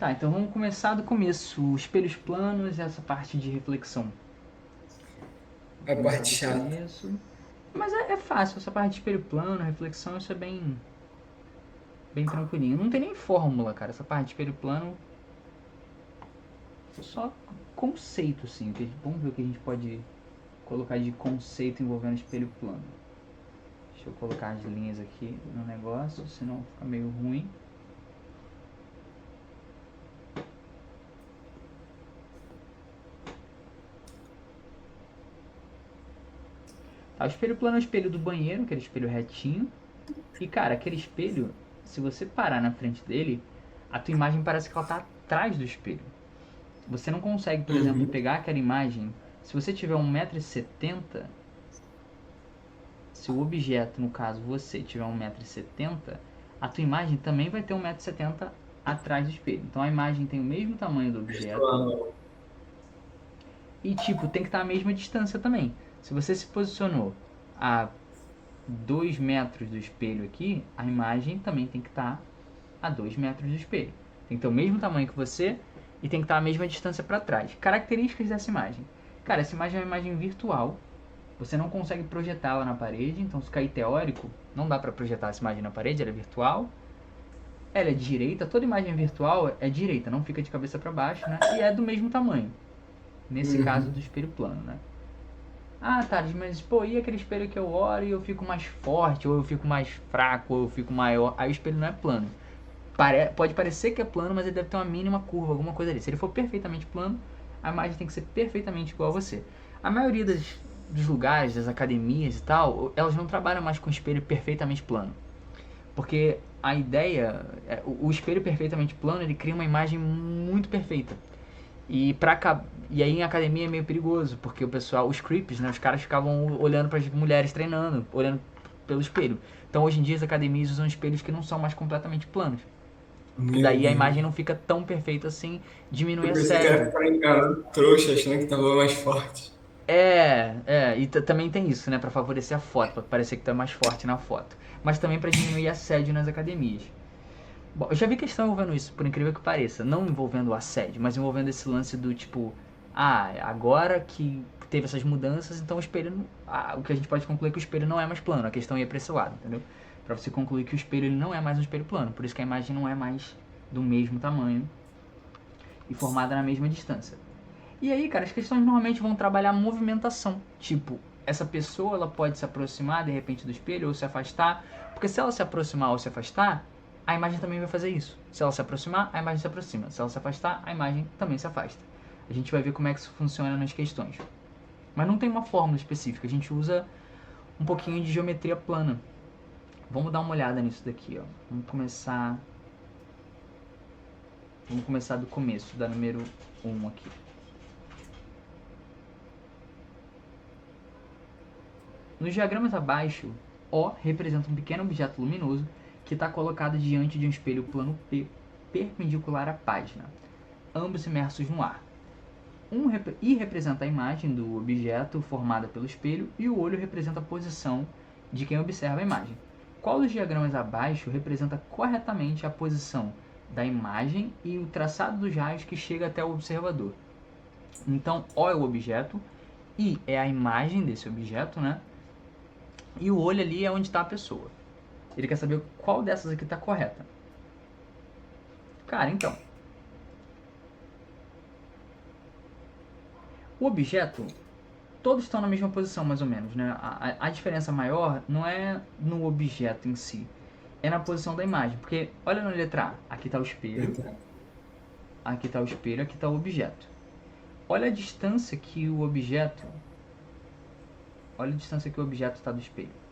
Tá, então vamos começar do começo. Espelhos planos e essa parte de reflexão. A Vamos começar parte do chata. começo. Mas é fácil, essa parte de espelho plano, reflexão, isso é bem tranquilinho. Não tem nem fórmula, cara. Essa parte de espelho plano, só conceito, assim. Vamos ver o que a gente pode colocar de conceito envolvendo espelho plano. Deixa eu colocar as linhas aqui no negócio, senão fica meio ruim. Tá, o espelho plano é o espelho do banheiro, aquele espelho retinho. E cara, aquele espelho, se você parar na frente dele, a tua imagem parece que ela tá atrás do espelho. Você não consegue, por exemplo, Uhum. pegar aquela imagem. Se você tiver 1,70 m, se o objeto, no caso você, tiver 1,70 m, a tua imagem também vai ter 1,70 m atrás do espelho. Então a imagem tem o mesmo tamanho do objeto Virtual. e tipo, tem que estar a mesma distância também. Se você se posicionou a 2 metros do espelho aqui, a imagem também tem que estar a 2 metros do espelho. Tem que ter o mesmo tamanho que você e tem que estar a mesma distância para trás. Características dessa imagem. Cara, essa imagem é uma imagem virtual. Você não consegue projetá-la na parede, então se cair teórico, não dá para projetar essa imagem na parede, ela é virtual. Ela é direita, toda imagem virtual é direita, não fica de cabeça para baixo, né? E é do mesmo tamanho. Nesse caso Uhum. do espelho plano, né? Ah, Thales, mas pô, e aquele espelho que eu olho e eu fico mais forte, ou eu fico mais fraco, ou eu fico maior? Aí o espelho não é plano. Pode parecer que é plano, mas ele deve ter uma mínima curva, alguma coisa ali. Se ele for perfeitamente plano, a imagem tem que ser perfeitamente igual a você. A maioria dos lugares, das academias e tal, elas não trabalham mais com espelho perfeitamente plano. Porque a ideia, o espelho perfeitamente plano, ele cria uma imagem muito perfeita. E aí em academia é meio perigoso, porque o pessoal, os creeps, né, os caras ficavam olhando para as mulheres treinando, olhando pelo espelho. Então hoje em dia as academias usam espelhos que não são mais completamente planos. Que Meu daí a Deus. imagem não fica tão perfeita assim, diminui Eu pensei que era assédio. ficar encarando trouxa, achando que tava mais forte. E também tem isso, né, pra favorecer a foto, pra parecer que tu é mais forte na foto. Mas também pra diminuir assédio nas academias. Bom, eu já vi questão envolvendo isso, por incrível que pareça. Não envolvendo o assédio, mas envolvendo esse lance do tipo, agora que teve essas mudanças, então o espelho. O que a gente pode concluir é que o espelho não é mais plano. A questão ia pra esse lado, entendeu? Pra você concluir que o espelho ele não é mais um espelho plano. Por isso que a imagem não é mais do mesmo tamanho e formada na mesma distância. E aí, cara, as questões normalmente vão trabalhar movimentação. Tipo, essa pessoa ela pode se aproximar de repente do espelho ou se afastar. Porque se ela se aproximar ou se afastar, a imagem também vai fazer isso. Se ela se aproximar, a imagem se aproxima. Se ela se afastar, a imagem também se afasta. A gente vai ver como é que isso funciona nas questões. Mas não tem uma fórmula específica. A gente usa um pouquinho de geometria plana. Vamos dar uma olhada nisso daqui, ó. Vamos começar do começo, da número 1 aqui. Nos diagramas abaixo, O representa um pequeno objeto luminoso que está colocado diante de um espelho plano P perpendicular à página, ambos imersos no ar. I representa a imagem do objeto formada pelo espelho e o olho representa a posição de quem observa a imagem. Qual dos diagramas abaixo representa corretamente a posição da imagem e o traçado dos raios que chega até o observador? Então, O é o objeto, I é a imagem desse objeto, né? E o olho ali é onde está a pessoa. Ele quer saber qual dessas aqui está correta. Cara, então, o objeto, todos estão na mesma posição, mais ou menos, né? A diferença maior não é no objeto em si, é na posição da imagem. Porque, olha na letra A, aqui está o espelho, Verdade. aqui está o espelho, aqui está o objeto. Olha a distância que o objeto, olha a distância que o objeto está do espelho.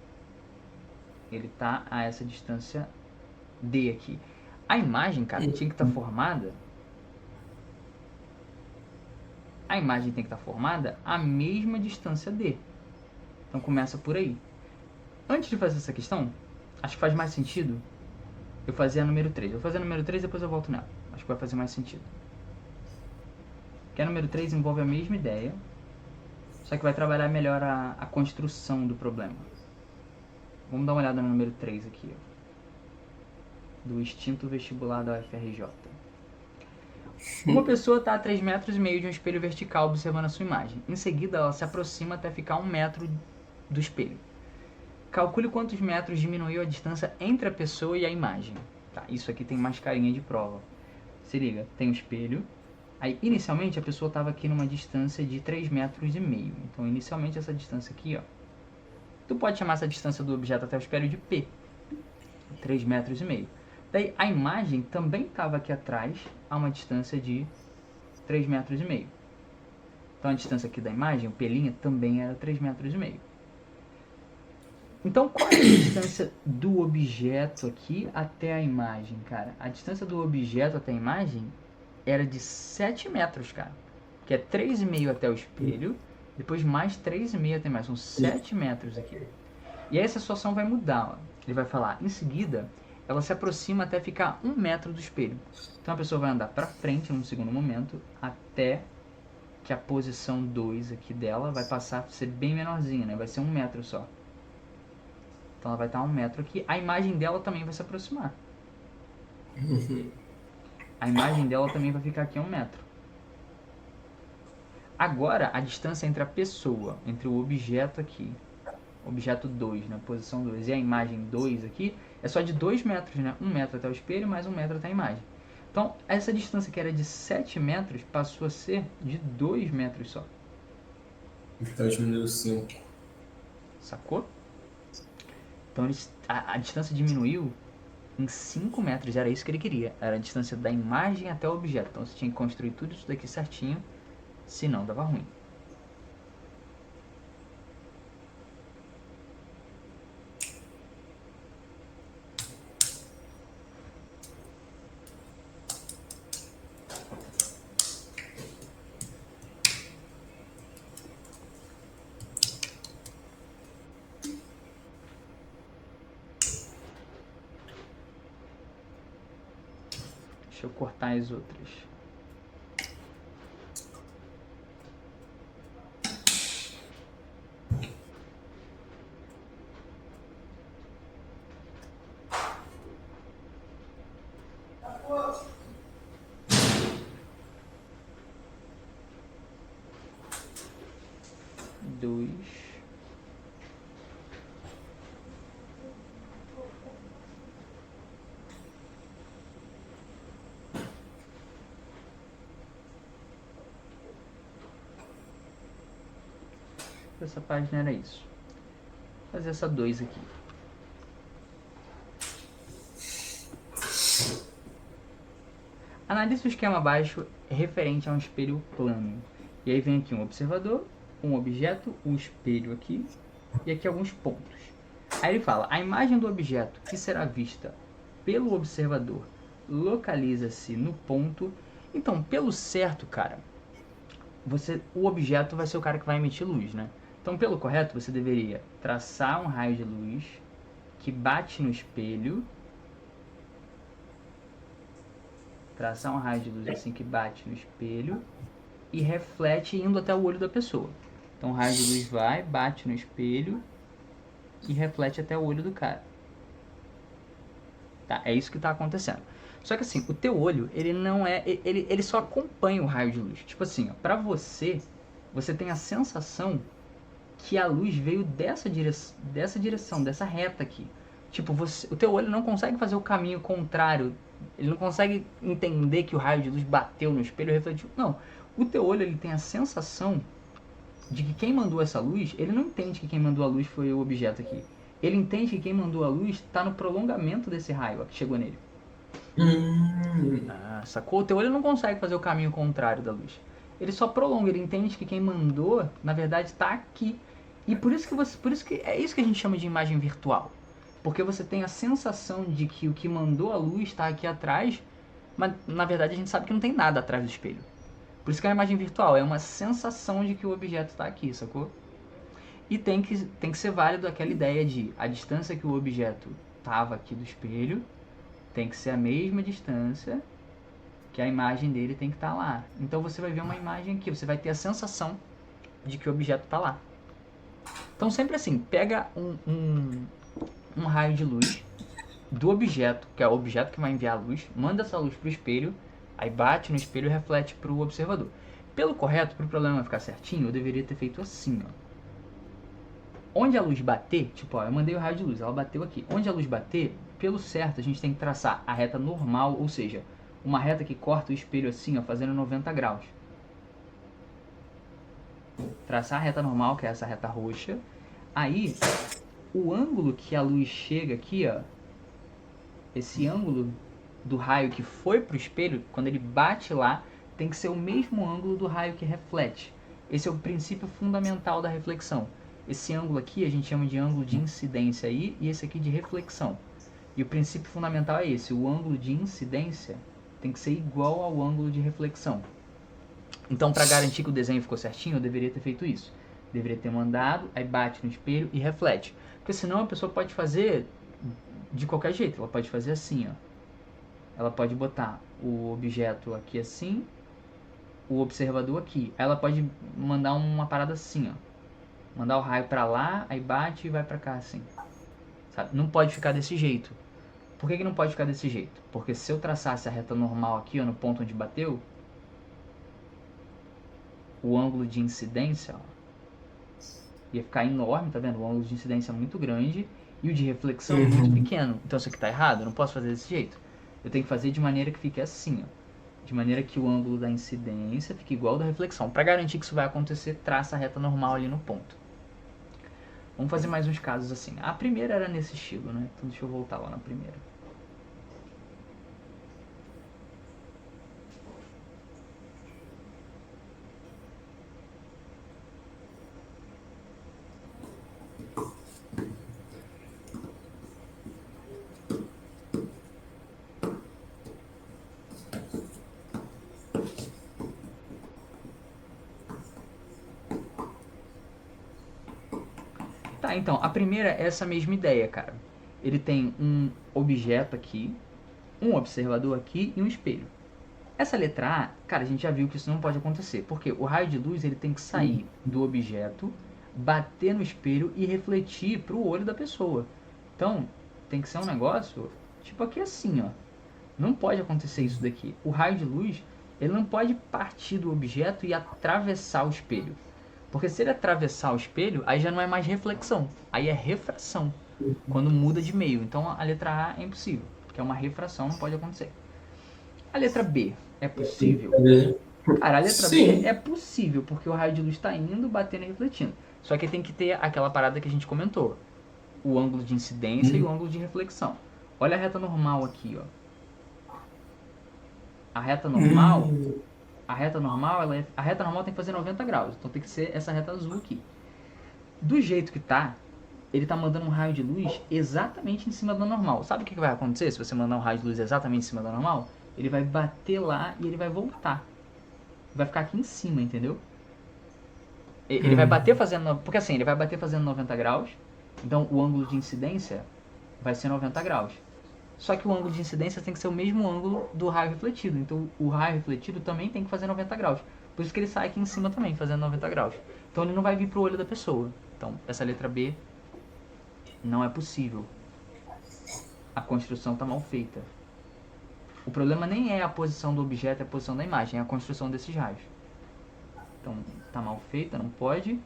Ele está a essa distância D aqui. A imagem, cara, tinha que estar formada, a imagem tem que estar formada a mesma distância D. Então começa por aí. Antes de fazer essa questão, acho que faz mais sentido eu fazer a número 3. Eu vou fazer a número 3 e depois eu volto nela. Acho que vai fazer mais sentido. Que a número 3 envolve a mesma ideia, só que vai trabalhar melhor a construção do problema. Vamos dar uma olhada no número 3 aqui, ó, do extinto vestibular da UFRJ. Uma pessoa está a 3,5 metros de um espelho vertical observando a sua imagem. Em seguida, ela se aproxima até ficar a 1 metro do espelho. Calcule quantos metros diminuiu a distância entre a pessoa e a imagem. Tá, isso aqui tem mais carinha de prova. Se liga, tem um espelho. Aí, inicialmente, a pessoa estava aqui numa distância de 3,5 metros. Então, inicialmente, essa distância aqui, ó. Tu pode chamar essa distância do objeto até o espelho de P. 3,5 metros. Daí, a imagem também estava aqui atrás, a uma distância de 3,5 metros. Então, a distância aqui da imagem, o P', também era 3,5 metros. Então, qual é a distância do objeto aqui até a imagem, cara? A distância do objeto até a imagem era de 7 metros, cara. Que é 3,5 até o espelho, depois mais 3,5 até a imagem. São 7 metros aqui. E aí essa situação vai mudar, ó. Ele vai falar, em seguida, ela se aproxima até ficar 1 metro do espelho. Então a pessoa vai andar para frente num segundo momento, até que a posição 2 aqui dela vai passar a ser bem menorzinha, né? Vai ser 1 metro só. Então ela vai estar a 1 metro aqui. A imagem dela também vai se aproximar. A imagem dela também vai ficar aqui a 1 metro. Agora, a distância entre a pessoa, entre o objeto aqui, objeto 2, né, posição 2, e a imagem 2 aqui, é só de 2 metros, né? 1 metro até o espelho, mais 1 metro até a imagem. Então, essa distância que era de 7 metros, passou a ser de 2 metros só. Então diminuiu 5. Sacou? Então, a distância diminuiu em 5 metros, era isso que ele queria. Era a distância da imagem até o objeto. Então, você tinha que construir tudo isso daqui certinho, senão dava ruim. Deixa eu cortar as outras. Essa página era isso. Vou fazer essa 2 aqui. Analise o esquema abaixo referente a um espelho plano. E aí vem aqui um observador, um objeto, um espelho aqui e aqui alguns pontos. Aí ele fala, a imagem do objeto que será vista pelo observador localiza-se no ponto. Então, pelo certo, cara, o objeto vai ser o cara que vai emitir luz, né? Então, pelo correto, você deveria traçar um raio de luz que bate no espelho. Traçar um raio de luz assim que bate no espelho e reflete indo até o olho da pessoa. Então, o raio de luz vai, bate no espelho e reflete até o olho do cara. Tá? É isso que está acontecendo. Só que assim, o teu olho, ele não é... Ele só acompanha o raio de luz. Tipo assim, ó, pra você tem a sensação que a luz veio dessa direção, dessa reta aqui. Tipo, o teu olho não consegue fazer o caminho contrário. Ele não consegue entender que o raio de luz bateu no espelho e refletiu. Não. O teu olho, ele tem a sensação de que quem mandou essa luz, ele não entende que quem mandou a luz foi o objeto aqui. Ele entende que quem mandou a luz está no prolongamento desse raio ó, que chegou nele. Sacou? O teu olho não consegue fazer o caminho contrário da luz. Ele só prolonga, ele entende que quem mandou, na verdade, está aqui. E por isso que é isso que a gente chama de imagem virtual. Porque você tem a sensação de que o que mandou a luz está aqui atrás, mas na verdade a gente sabe que não tem nada atrás do espelho. Por isso que a imagem virtual é uma sensação de que o objeto está aqui, sacou? E tem que ser válido aquela ideia de a distância que o objeto estava aqui do espelho tem que ser a mesma distância que a imagem dele tem que estar lá. Então você vai ver uma imagem aqui, você vai ter a sensação de que o objeto está lá. Então sempre assim, pega um raio de luz do objeto, que é o objeto que vai enviar a luz, manda essa luz para o espelho, Aí bate no espelho e reflete pro observador. Pelo correto, pro problema ficar certinho, eu deveria ter feito assim, ó. Onde a luz bater, tipo, ó, eu mandei o raio de luz, ela bateu aqui. Onde a luz bater, pelo certo, a gente tem que traçar a reta normal, ou seja, uma reta que corta o espelho assim, ó, fazendo 90 graus. Traçar a reta normal, que é essa reta roxa. Aí, o ângulo que a luz chega aqui, ó, esse ângulo do raio que foi pro espelho, quando ele bate lá, tem que ser o mesmo ângulo do raio que reflete. Esse é o princípio fundamental da reflexão. Esse ângulo aqui a gente chama de ângulo de incidência aí, e esse aqui de reflexão. E o princípio fundamental é esse, o ângulo de incidência tem que ser igual ao ângulo de reflexão. Então, para garantir que o desenho ficou certinho, eu deveria ter feito isso. Deveria ter mandado, aí bate no espelho e reflete. Porque senão a pessoa pode fazer de qualquer jeito. Ela pode fazer assim, ó. Ela pode botar o objeto aqui assim, o observador aqui. Ela pode mandar uma parada assim, ó. Mandar o raio pra lá, aí bate e vai pra cá assim. Sabe? Não pode ficar desse jeito. Por que não pode ficar desse jeito? Porque se eu traçasse a reta normal aqui, ó, no ponto onde bateu, o ângulo de incidência, ó, ia ficar enorme, tá vendo? O ângulo de incidência é muito grande e o de reflexão é muito pequeno. Então isso aqui tá errado, eu não posso fazer desse jeito. Eu tenho que fazer de maneira que fique assim, ó. De maneira que o ângulo da incidência fique igual ao da reflexão. Para garantir que isso vai acontecer, traça a reta normal ali no ponto. Vamos fazer mais uns casos assim. A primeira era nesse estilo, né? Então deixa eu voltar lá na primeira. Tá, então, a primeira é essa mesma ideia, cara. Ele tem um objeto aqui, um observador aqui e um espelho. Essa letra A, cara, a gente já viu que isso não pode acontecer, porque o raio de luz ele tem que sair do objeto, bater no espelho e refletir pro olho da pessoa. Então, tem que ser um negócio tipo aqui assim, ó. Não pode acontecer isso daqui. O raio de luz, ele não pode partir do objeto e atravessar o espelho. Porque se ele atravessar o espelho, aí já não é mais reflexão, aí é refração, quando muda de meio. Então a letra A é impossível, porque é uma refração, não pode acontecer. A letra B é possível? Cara, a letra B é possível, porque o raio de luz está indo, batendo e refletindo. Só que tem que ter aquela parada que a gente comentou, o ângulo de incidência e o ângulo de reflexão. Olha a reta normal aqui, ó. A reta normal, a reta normal tem que fazer 90 graus, então tem que ser essa reta azul aqui. Do jeito que tá, ele tá mandando um raio de luz exatamente em cima da normal. Sabe o que vai acontecer se você mandar um raio de luz exatamente em cima da normal? Ele vai bater lá e ele vai voltar. Vai ficar aqui em cima, entendeu? Ele vai bater fazendo... Porque assim, ele vai bater fazendo 90 graus. Então o ângulo de incidência vai ser 90 graus. Só que o ângulo de incidência tem que ser o mesmo ângulo do raio refletido. Então o raio refletido também tem que fazer 90 graus. Por isso que ele sai aqui em cima também, fazendo 90 graus. Então ele não vai vir pro olho da pessoa. Então essa letra B não é possível. A construção está mal feita. O problema nem é a posição do objeto, é a posição da imagem, é a construção desses raios. Então, está mal feita, não pode.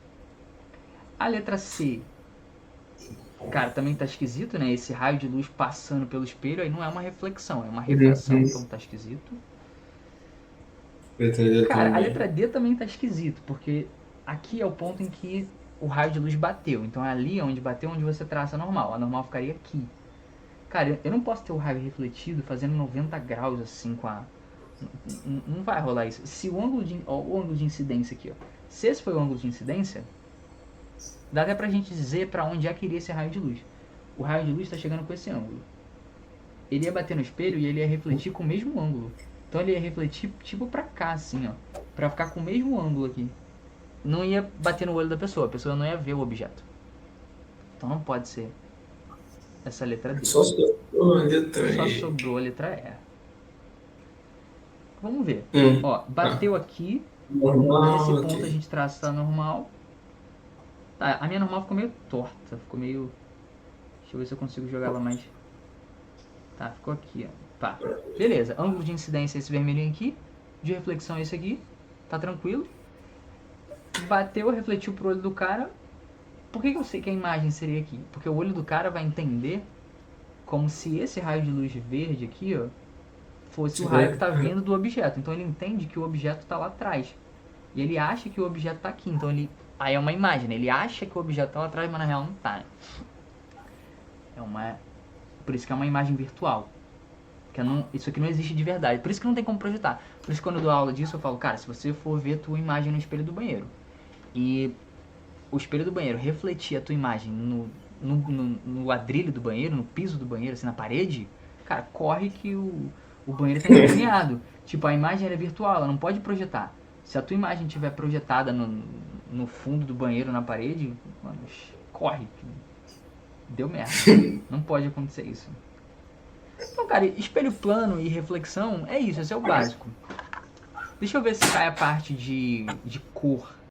A letra C, cara, também está esquisito, né? Esse raio de luz passando pelo espelho, aí não é uma reflexão, é uma refração, então está esquisito. Cara, a letra D também está esquisito, porque aqui é o ponto em que o raio de luz bateu. Então é ali onde bateu, onde você traça a normal. A normal ficaria aqui. Cara, eu não posso ter o raio refletido fazendo 90 graus assim com a... Não vai rolar isso. Se o ângulo de, ó, o ângulo de incidência aqui, ó. Se esse foi o ângulo de incidência, dá até pra gente dizer pra onde é que iria esse raio de luz. O raio de luz está chegando com esse ângulo. Ele ia bater no espelho e ele ia refletir com o mesmo ângulo. Então ele ia refletir tipo pra cá, assim, ó. Pra ficar com o mesmo ângulo aqui. Não ia bater no olho da pessoa. A pessoa não ia ver o objeto. Então não pode ser essa letra D. Só sobrou a letra Só E. sobrou a letra E. Vamos ver. Ó, bateu aqui. Nesse ponto a gente traça a normal. Tá, a minha normal ficou meio torta. Ficou meio... Deixa eu ver se eu consigo jogar ela mais... Tá, ficou aqui, ó. Pá. Beleza. Ângulo de incidência é esse vermelhinho aqui. De reflexão é esse aqui. Tá tranquilo. Bateu, refletiu pro olho do cara. Por que eu sei que a imagem seria aqui? Porque o olho do cara vai entender como se esse raio de luz verde aqui, ó, fosse o raio que tá vindo do objeto. Então ele entende que o objeto tá lá atrás. E ele acha que o objeto tá aqui. Então ele... Aí é uma imagem, né? Ele acha que o objeto tá lá atrás, mas na real não tá, né? É uma... Por isso que é uma imagem virtual. Que não... Isso aqui não existe de verdade. Por isso que não tem como projetar. Por isso que quando eu dou aula disso, eu falo, cara, se você for ver a tua imagem no espelho do banheiro e o espelho do banheiro refletir a tua imagem no ladrilho do banheiro, no piso do banheiro, assim, na parede, cara, corre que o banheiro tá envergonhado. Tipo, a imagem ela é virtual, ela não pode projetar. Se a tua imagem estiver projetada no fundo do banheiro, na parede, mano, corre. Deu merda. Não pode acontecer isso. Então, cara, espelho plano e reflexão é isso, esse é o básico. Deixa eu ver se cai a parte de cor